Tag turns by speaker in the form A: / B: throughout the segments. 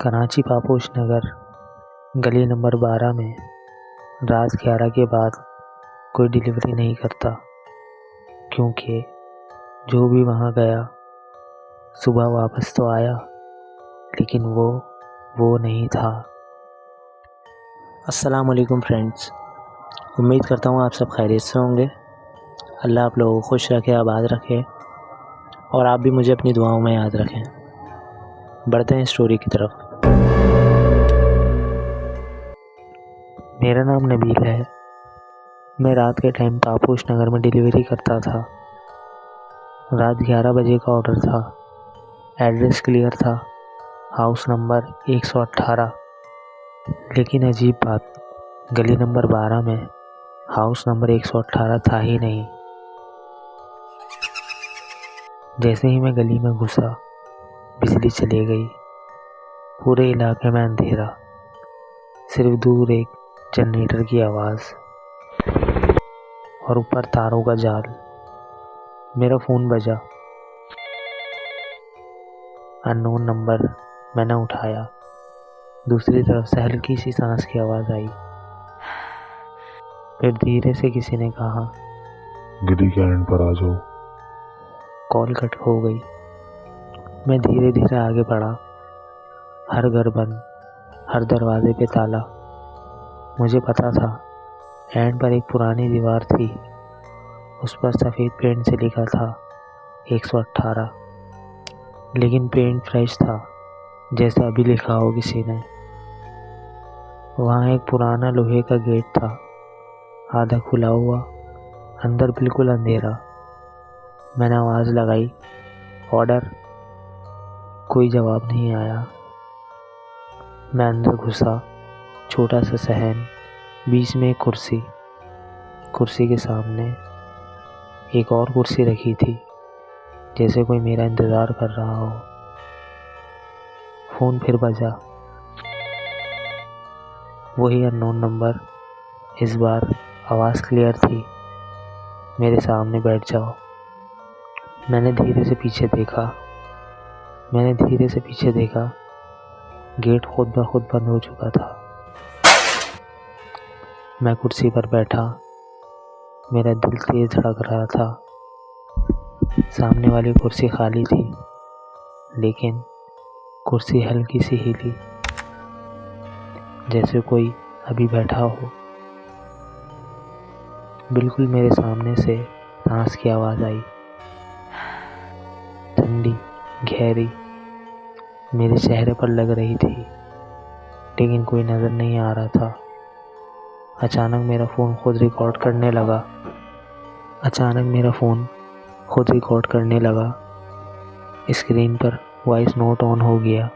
A: कराची पापोश नगर गली नंबर 12 में रात 11 के बाद कोई डिलीवरी नहीं करता, क्योंकि जो भी वहाँ गया सुबह वापस तो आया, लेकिन वो नहीं था। अस्सलाम वालेकुम फ्रेंड्स, उम्मीद करता हूँ आप सब खैरियत से होंगे। अल्लाह आप लोगों को खुश रखे, आबाद रखे और आप भी मुझे अपनी दुआओं में याद रखें। बढ़ते हैं स्टोरी की तरफ। मेरा नाम नबील है। मैं रात के टाइम पापोश नगर में डिलीवरी करता था। रात 11 बजे का ऑर्डर था। एड्रेस क्लियर था, हाउस नंबर 118। लेकिन अजीब बात, गली नंबर 12 में हाउस नंबर 118 था ही नहीं। जैसे ही मैं गली में घुसा, बिजली चली गई। पूरे इलाके में अंधेरा, सिर्फ दूर एक जनरेटर की आवाज़ और ऊपर तारों का जाल। मेरा फ़ोन बजा, अननोन नंबर। मैंने उठाया। दूसरी तरफ से हल्की सी सांस की आवाज़ आई। फिर धीरे से किसी ने कहा,
B: गली के एंड पर आ जाओ।
A: कॉल कट हो गई। मैं धीरे धीरे आगे बढ़ा। हर घर बंद, हर दरवाजे पे ताला। मुझे पता था एंड पर एक पुरानी दीवार थी, उस पर सफ़ेद पेंट से लिखा था 118, लेकिन पेंट फ्रेश था, जैसे अभी लिखा हो किसी ने। वहाँ एक पुराना लोहे का गेट था, आधा खुला हुआ, अंदर बिल्कुल अंधेरा। मैंने आवाज़ लगाई, ऑर्डर। कोई जवाब नहीं आया। मैं अंदर घुसा। छोटा सा सहन, बीच में एक कुर्सी के सामने एक और कुर्सी रखी थी, जैसे कोई मेरा इंतज़ार कर रहा हो। फ़ोन फिर बजा, वही अननोन नंबर। इस बार आवाज़ क्लियर थी, मेरे सामने बैठ जाओ। मैंने धीरे से पीछे देखा। गेट खुद ब खुद बंद हो चुका था। मैं कुर्सी पर बैठा। मेरा दिल तेज धड़क रहा था। सामने वाली कुर्सी खाली थी, लेकिन कुर्सी हल्की सी हिली, जैसे कोई अभी बैठा हो। बिल्कुल मेरे सामने से सांस की आवाज़ आई, ठंडी, गहरी, मेरे चेहरे पर लग रही थी, लेकिन कोई नज़र नहीं आ रहा था। अचानक मेरा फ़ोन खुद रिकॉर्ड करने लगा। स्क्रीन पर वॉइस नोट ऑन हो गया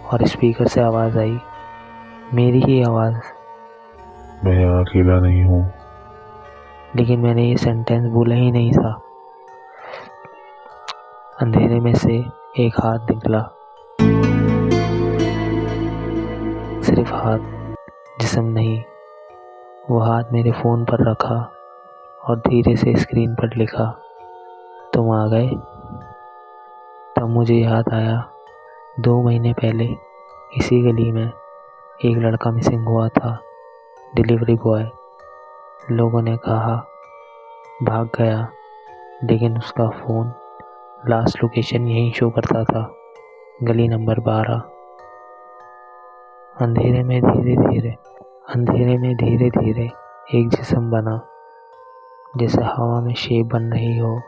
A: और स्पीकर से आवाज़ आई, मेरी ही आवाज़।
B: मैं यहाँ अकेला नहीं हूँ।
A: लेकिन मैंने ये सेंटेंस बोला ही नहीं था। अंधेरे में से एक हाथ निकला, सिर्फ हाथ, जिस्म नहीं। वो हाथ मेरे फ़ोन पर रखा और धीरे से स्क्रीन पर लिखा, तुम आ गए। तब मुझे याद आया, 2 महीने पहले इसी गली में एक लड़का मिसिंग हुआ था, डिलीवरी बॉय। लोगों ने कहा भाग गया, लेकिन उसका फ़ोन लास्ट लोकेशन यहीं शो करता था, गली नंबर 12। अंधेरे में धीरे धीरे एक जिस्म बना, जैसे हवा में शेप बन रही हो।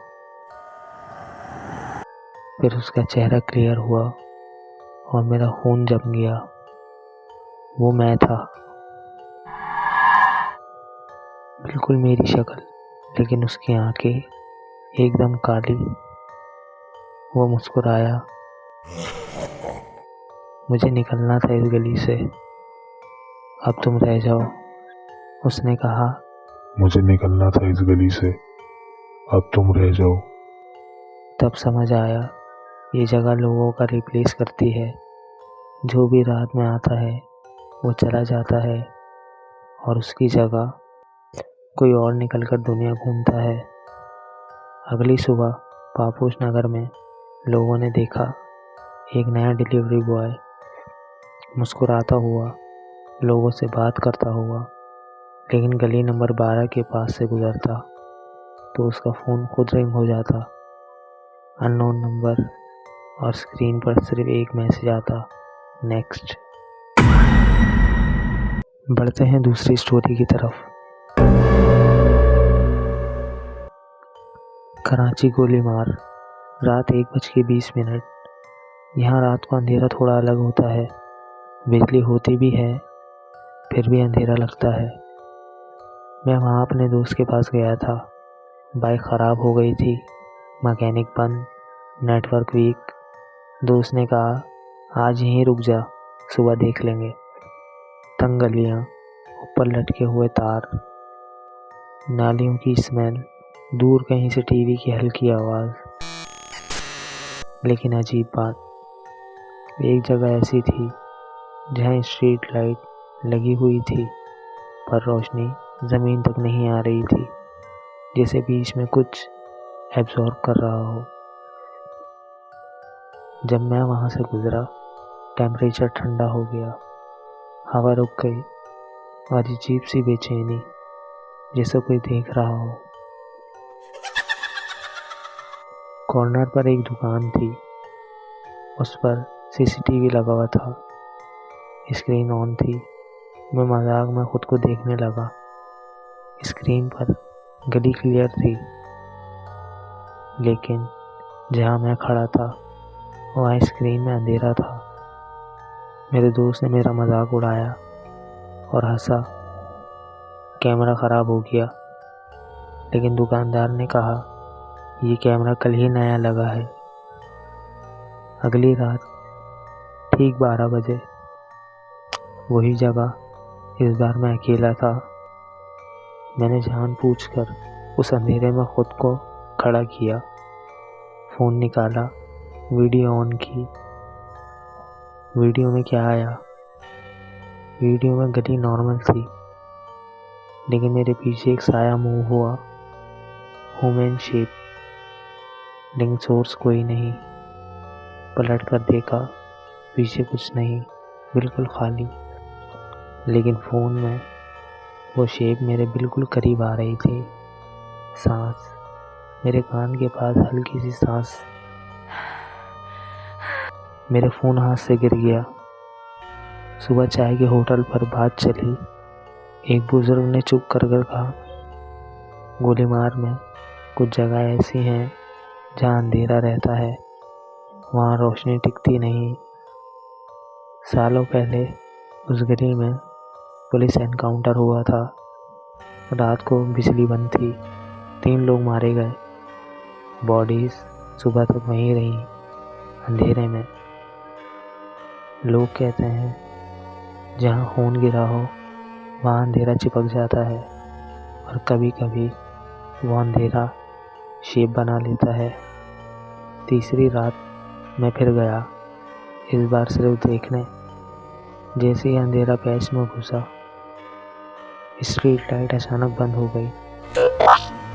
A: फिर उसका चेहरा क्लियर हुआ और मेरा खून जम गया। वो मैं था, बिल्कुल मेरी शक्ल, लेकिन उसकी आंखें एकदम काली। वो मुस्कुराया, मुझे निकलना था इस गली से, अब तुम रह जाओ। उसने कहा,
B: मुझे निकलना था इस गली से, अब तुम रह जाओ।
A: तब समझ आया, ये जगह लोगों का रिप्लेस करती है। जो भी रात में आता है वो चला जाता है और उसकी जगह कोई और निकल कर दुनिया घूमता है। अगली सुबह पापोश नगर में लोगों ने देखा एक नया डिलीवरी बॉय मुस्कुराता हुआ, लोगों से बात करता हुआ, लेकिन गली नंबर 12 के पास से गुजरता तो उसका फ़ोन खुद रिंग हो जाता। अननोन नंबर और स्क्रीन पर सिर्फ एक मैसेज आता, नेक्स्ट। बढ़ते हैं दूसरी स्टोरी की तरफ। कराची गोलीमार, रात 1:20। यहाँ रात को अंधेरा थोड़ा अलग होता है। बिजली होती भी है, फिर भी अंधेरा लगता है। मैं वहाँ अपने दोस्त के पास गया था। बाइक ख़राब हो गई थी, मैकेनिक बंद, नेटवर्क वीक। दोस्त ने कहा आज यहीं रुक जा, सुबह देख लेंगे। तंग गलियाँ, ऊपर लटके हुए तार, नालियों की स्मेल, दूर कहीं से टीवी की हल्की आवाज़। लेकिन अजीब बात, एक जगह ऐसी थी जहाँ स्ट्रीट लाइट लगी हुई थी पर रोशनी ज़मीन तक नहीं आ रही थी, जैसे बीच में कुछ एब्जॉर्ब कर रहा हो। जब मैं वहाँ से गुज़रा, टेम्परेचर ठंडा हो गया, हवा रुक गई और अजीब सी बेचैनी, जैसे कोई देख रहा हो। कॉर्नर पर एक दुकान थी, उस पर सीसीटीवी लगा हुआ था, स्क्रीन ऑन थी। मैं मजाक में खुद को देखने लगा। स्क्रीन पर गली क्लियर थी, लेकिन जहाँ मैं खड़ा था वहाँ स्क्रीन में अंधेरा था। मेरे दोस्त ने मेरा मजाक उड़ाया और हंसा, कैमरा ख़राब हो गया। लेकिन दुकानदार ने कहा ये कैमरा कल ही नया लगा है। अगली रात ठीक 12 बजे, वही जगह, इस बार मैं अकेला था। मैंने जानबूझकर उस अंधेरे में खुद को खड़ा किया, फ़ोन निकाला, वीडियो ऑन की। वीडियो में क्या आया? वीडियो में गली नॉर्मल थी, लेकिन मेरे पीछे एक साया मूव हुआ, ह्यूमन शेप, लेकिन सोर्स कोई नहीं। पलट कर देखा, पीछे कुछ नहीं, बिल्कुल खाली। लेकिन फ़ोन में वो शेप मेरे बिल्कुल करीब आ रही थी। सांस, मेरे कान के पास हल्की सी सांस। मेरे फ़ोन हाथ से गिर गया। सुबह चाय के होटल पर बात चली। एक बुज़ुर्ग ने चुप कर कहा, गोलीमार में कुछ जगह ऐसी हैं जहाँ अंधेरा रहता है, वहाँ रोशनी टिकती नहीं। सालों पहले उस गली में पुलिस एनकाउंटर हुआ था। रात को बिजली बंद थी, 3 लोग मारे गए। बॉडीज सुबह तक वहीं रहीं, अंधेरे में। लोग कहते हैं जहाँ खून गिरा हो वहाँ अंधेरा चिपक जाता है, और कभी कभी वो अंधेरा शेप बना लेता है। तीसरी रात मैं फिर गया, इस बार सिर्फ देखने। जैसे ही अंधेरा पैच में घुसा, स्ट्रीट लाइट अचानक बंद हो गई।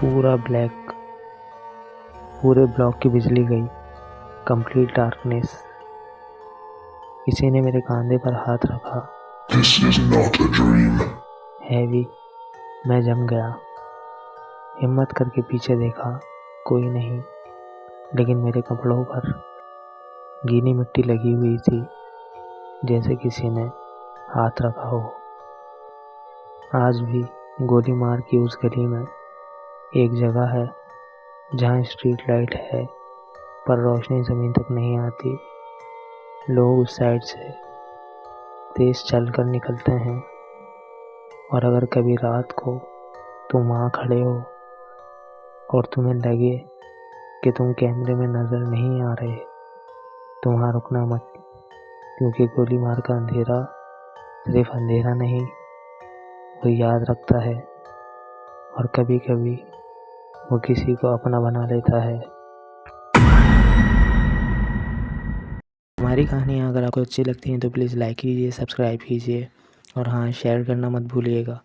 A: पूरा ब्लैक, पूरे ब्लॉक की बिजली गई, कंप्लीट डार्कनेस। किसी ने मेरे कंधे पर हाथ रखा।
B: This is not a dream.
A: Heavy. मैं जम गया। हिम्मत करके पीछे देखा, कोई नहीं, लेकिन मेरे कपड़ों पर गीली मिट्टी लगी हुई थी, जैसे किसी ने हाथ रखा हो। आज भी गोली मार की उस गली में एक जगह है जहाँ स्ट्रीट लाइट है पर रोशनी ज़मीन तक नहीं आती। लोग उस साइड से तेज़ चलकर निकलते हैं, और अगर कभी रात को तुम वहाँ खड़े हो और तुम्हें लगे कि तुम कैमरे में नज़र नहीं आ रहे, तो वहाँ रुकना मत, क्योंकि गोली मार का अंधेरा सिर्फ अंधेरा नहीं, वो याद रखता है, और कभी कभी वो किसी को अपना बना लेता है। हमारी कहानियाँ अगर आपको अच्छी लगती हैं तो प्लीज़ लाइक कीजिए, सब्सक्राइब कीजिए, और हाँ, शेयर करना मत भूलिएगा।